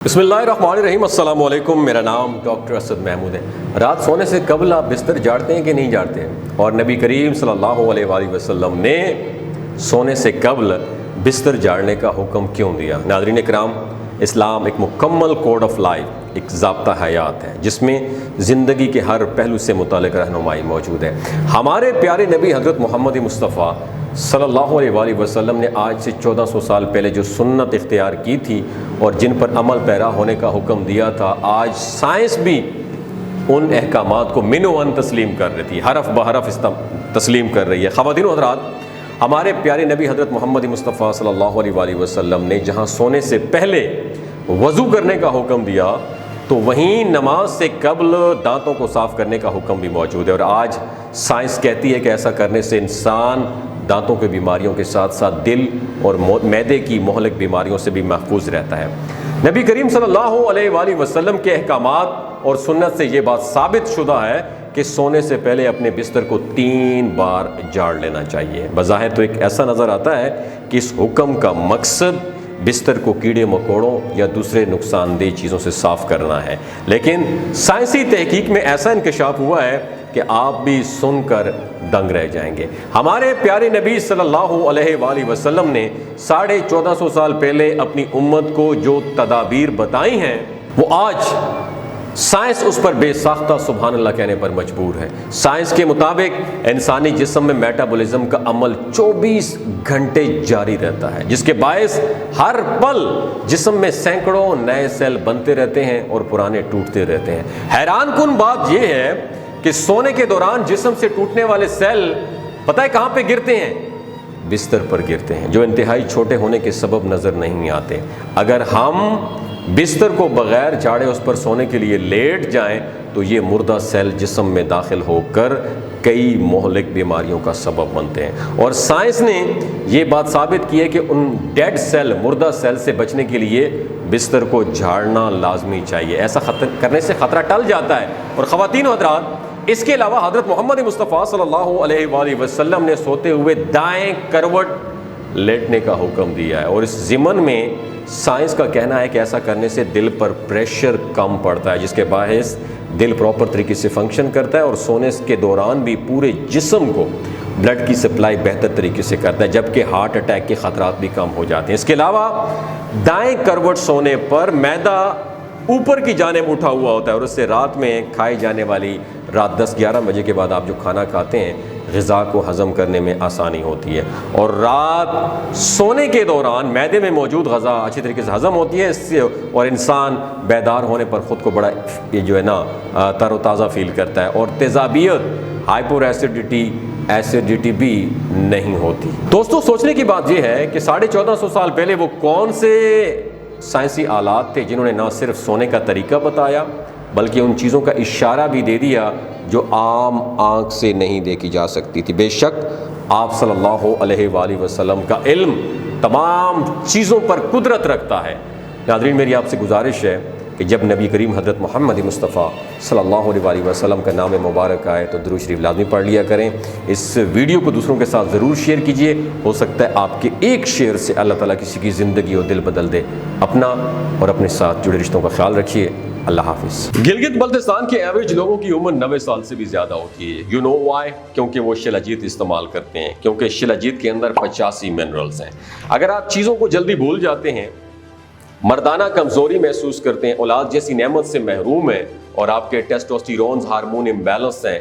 بسم اللہ الرحمن الرحیم۔ السلام علیکم، میرا نام ڈاکٹر اسد محمود ہے۔ رات سونے سے قبل آپ بستر جھاڑتے ہیں کہ نہیں جھاڑتے؟ اور نبی کریم صلی اللہ علیہ وآلہ وسلم نے سونے سے قبل بستر جھاڑنے کا حکم کیوں دیا؟ ناظرین اکرام، اسلام ایک مکمل کوڈ آف لائف، ایک ضابطہ حیات ہے جس میں زندگی کے ہر پہلو سے متعلق رہنمائی موجود ہے۔ ہمارے پیارے نبی حضرت محمد مصطفیٰ صلی اللہ علیہ وآلہ وسلم نے آج سے 1400 سال پہلے جو سنت اختیار کی تھی اور جن پر عمل پیرا ہونے کا حکم دیا تھا، آج سائنس بھی ان احکامات کو من و ان تسلیم کر رہی تھی، حرف بحرف تسلیم کر رہی ہے۔ خواتین و حضرات، ہمارے پیارے نبی حضرت محمد مصطفیٰ صلی اللہ علیہ وآلہ وسلم نے جہاں سونے سے پہلے وضو کرنے کا حکم دیا تو وہیں نماز سے قبل دانتوں کو صاف کرنے کا حکم بھی موجود ہے، اور آج سائنس کہتی ہے کہ ایسا کرنے سے انسان دانتوں کی بیماریوں کے ساتھ ساتھ دل اور معدے کی مہلک بیماریوں سے بھی محفوظ رہتا ہے۔ نبی کریم صلی اللہ علیہ وآلہ وسلم کے احکامات اور سنت سے یہ بات ثابت شدہ ہے کہ سونے سے پہلے اپنے بستر کو 3 بار جھاڑ لینا چاہیے۔ بظاہر تو ایک ایسا نظر آتا ہے کہ اس حکم کا مقصد بستر کو کیڑے مکوڑوں یا دوسرے نقصان دہ چیزوں سے صاف کرنا ہے، لیکن سائنسی تحقیق میں ایسا انکشاف ہوا ہے کہ آپ بھی سن کر دنگ رہ جائیں گے۔ ہمارے پیارے نبی صلی اللہ علیہ وآلہ وسلم نے 1450 سال پہلے اپنی امت کو جو تدابیر بتائی ہیں وہ آج سائنس اس پر بے ساختہ سبحان اللہ کہنے پر مجبور ہے۔ سائنس کے مطابق انسانی جسم میں میٹابولزم کا عمل 24 گھنٹے جاری رہتا ہے، جس کے باعث ہر پل جسم میں سینکڑوں نئے سیل بنتے رہتے ہیں اور پرانے ٹوٹتے رہتے ہیں۔ حیران کن بات یہ ہے کہ سونے کے دوران جسم سے ٹوٹنے والے سیل پتہ ہے کہاں پہ گرتے ہیں؟ بستر پر گرتے ہیں، جو انتہائی چھوٹے ہونے کے سبب نظر نہیں آتے۔ اگر ہم بستر کو بغیر جھاڑے اس پر سونے کے لیے لیٹ جائیں تو یہ مردہ سیل جسم میں داخل ہو کر کئی مہلک بیماریوں کا سبب بنتے ہیں، اور سائنس نے یہ بات ثابت کی ہے کہ ان ڈیڈ سیل، مردہ سیل سے بچنے کے لیے بستر کو جھاڑنا لازمی چاہیے۔ ایسا کرنے سے خطرہ ٹل جاتا ہے۔ اور خواتین و حضرات، اس کے علاوہ حضرت محمد مصطفیٰ صلی اللہ علیہ وآلہ وسلم نے سوتے ہوئے دائیں کروٹ لیٹنے کا حکم دیا ہے، اور اس ضمن میں سائنس کا کہنا ہے کہ ایسا کرنے سے دل پر پریشر کم پڑتا ہے، جس کے باعث دل پراپر طریقے سے فنکشن کرتا ہے، اور سونے کے دوران بھی پورے جسم کو بلڈ کی سپلائی بہتر طریقے سے کرتا ہے، جبکہ ہارٹ اٹیک کے خطرات بھی کم ہو جاتے ہیں۔ اس کے علاوہ دائیں کروٹ سونے پر معدہ اوپر کی جانب اٹھا ہوا ہوتا ہے، اور اس سے رات میں کھائی جانے والی رات 10-11 بجے کے بعد آپ جو کھانا کھاتے ہیں غذا کو ہضم کرنے میں آسانی ہوتی ہے، اور رات سونے کے دوران معدے میں موجود غذا اچھی طریقے سے ہضم ہوتی ہے، اس سے اور انسان بیدار ہونے پر خود کو بڑا تر و تازہ فیل کرتا ہے، اور تیزابیت، ہائپر ایسیڈیٹی بھی نہیں ہوتی۔ دوستو، سوچنے کی بات یہ ہے کہ 1450 سال پہلے وہ کون سے سائنسی آلات تھے جنہوں نے نہ صرف سونے کا طریقہ بتایا بلکہ ان چیزوں کا اشارہ بھی دے دیا جو عام آنکھ سے نہیں دیکھی جا سکتی تھی۔ بے شک آپ صلی اللہ علیہ وآلہ وسلم کا علم تمام چیزوں پر قدرت رکھتا ہے۔ ناظرین، میری آپ سے گزارش ہے کہ جب نبی کریم حضرت محمد مصطفیٰ صلی اللہ علیہ وآلہ وسلم کا نام مبارک آئے تو درود شریف لازمی پڑھ لیا کریں۔ اس ویڈیو کو دوسروں کے ساتھ ضرور شیئر کیجئے، ہو سکتا ہے آپ کے ایک شیئر سے اللہ تعالیٰ کسی کی زندگی اور دل بدل دے۔ اپنا اور اپنے ساتھ جڑے رشتوں کا خیال رکھیے۔ اللہ حافظ۔ گلگت بلتستان کے ایوریج لوگوں کی عمر 90 سال سے بھی زیادہ ہوتی ہے۔ You know why? کیونکہ وہ شلاجیت استعمال کرتے ہیں، کیونکہ شلاجیت کے اندر 85 منرلز ہیں۔ اگر آپ چیزوں کو جلدی بھول جاتے ہیں، مردانہ کمزوری محسوس کرتے ہیں، اولاد جیسی نعمت سے محروم ہیں، اور آپ کے ٹیسٹوسٹیرون ہارمون امبیلنس ہیں،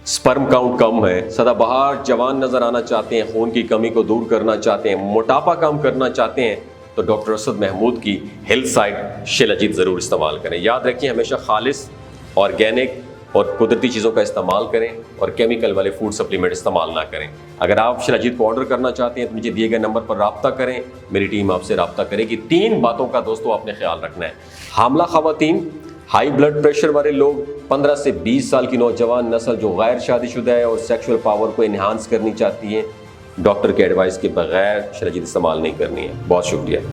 سپرم کاؤنٹ کم ہے، سدا بہار جوان نظر آنا چاہتے ہیں، خون کی کمی کو دور کرنا چاہتے ہیں، موٹاپا کم کرنا چاہتے ہیں، تو ڈاکٹر اسد محمود کی ہیلتھ سائٹ شلاجیت ضرور استعمال کریں۔ یاد رکھیں، ہمیشہ خالص، آرگینک اور قدرتی چیزوں کا استعمال کریں، اور کیمیکل والے فوڈ سپلیمنٹ استعمال نہ کریں۔ اگر آپ شلاجیت کو آرڈر کرنا چاہتے ہیں تو نیچے دیے گئے نمبر پر رابطہ کریں، میری ٹیم آپ سے رابطہ کرے گی۔ 3 باتوں کا دوستو آپ نے خیال رکھنا ہے۔ حاملہ خواتین، ہائی بلڈ پریشر والے لوگ، 15 سے 20 سال کی نوجوان نسل جو غیر شادی شدہ ہے اور سیکشول پاور کو انہانس کرنی چاہتی ہے، ڈاکٹر کے ایڈوائس کے بغیر شلاجیت استعمال نہیں کرنی ہے۔ بہت شکریہ۔